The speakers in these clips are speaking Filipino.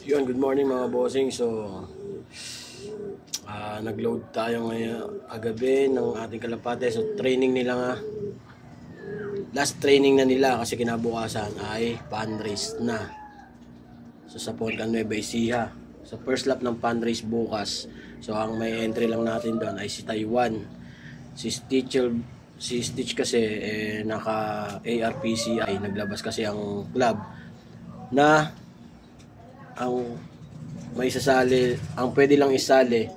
Yun, good morning mga bossing. So, nag-load tayo ngayon kagabi ng ating kalapate. So, training nila nga. Last training na nila kasi kinabukasan ay fundraise na. So, sa Poncan Nueva Ecija. So, first lap ng fundraise bukas. So, ang may entry lang natin doon ay si Taiwan. Si Stitch kasi naka ARPCI. Naglabas kasi ang club na ang may isasali, ang pwede lang isali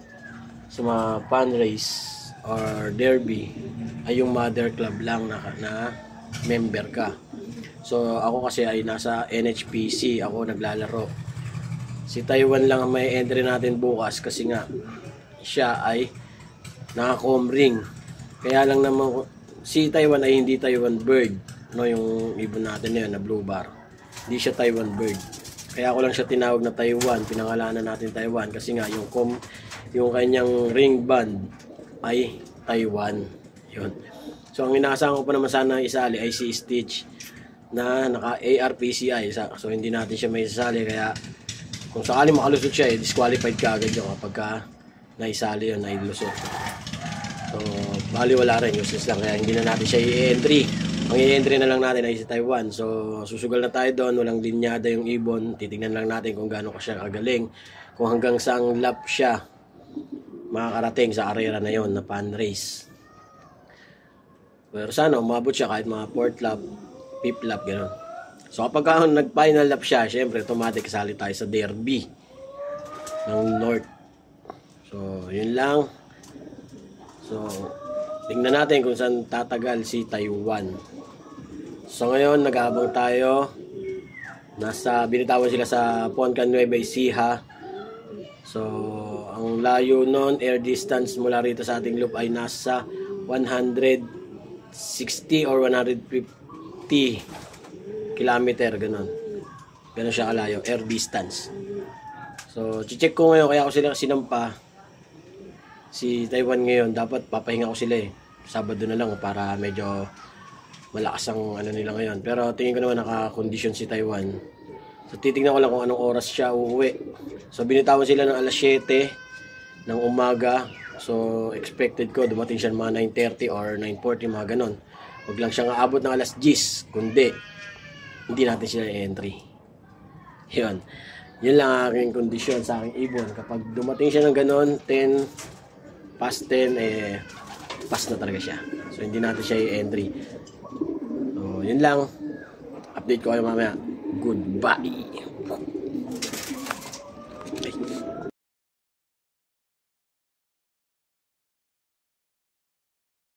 sa mga fundraise or derby ay yung mother club lang na member ka. So ako kasi ay nasa NHPC, ako naglalaro. Si Taiwan lang ang may entry natin bukas kasi nga siya ay naka-com ring. Kaya lang naman si Taiwan ay hindi Taiwan bird, no, yung ibon natin na yun na blue bar. Hindi siya Taiwan bird. Kaya ako lang siya tinawag na Taiwan, pinangalanan natin Taiwan kasi nga yung kanyang ring band ay Taiwan. Yun. So ang inaasahan ko pa naman sana isali ay si Stitch na naka ARPCI. So hindi natin siya may isali, kaya kung sakali makalusot siya, disqualified ka agad yun kapag naisali yun, nailusot. So bali wala rin, useless lang, kaya hindi na natin siya i-entry. Ang i-entry na lang natin ay si Taiwan. So, susugal na tayo doon. Walang linyada yung ibon. Titignan lang natin kung gaano ka siya kagaling. Kung hanggang saang lap siya makakarating sa karera na yon na fundraise. Pero sana umabot siya kahit mga 4th lap, 5th lap, gano'n. So, kapag nag-final lap siya, syempre, automatic kasali tayo sa derby ng North. So, yun lang. So, tingnan natin kung saan tatagal si Taiwan. So ngayon nag-aabang tayo. Binitawan sila sa Poncan Nueva Ecija. So ang layo nun, air distance mula rito sa ating loop ay nasa 160 or 150 kilometer, ganun. Ganun siya kalayo, air distance. So check ko ngayon, kaya ako sila sinampa si Taiwan ngayon. Dapat papahinga ko sila Sabado na lang para medyo malakas ang ano nila ngayon. Pero tingin ko naman naka-condition si Taiwan. So titingnan ko lang kung anong oras siya uuwi. So binitawan sila ng alas 7 ng umaga. So expected ko dumating siya mga 9:30 or 9:40, mga ganon. Huwag lang siyang aabot ng alas 10, kundi hindi natin sila i-entry. Yun. Yun lang ang aking kondisyon sa aking ibon. Kapag dumating siya ng ganon, 10 past 10, pass na talaga siya. So hindi natin siya i-entry. So yun lang. Update ko kayo mamaya. Goodbye.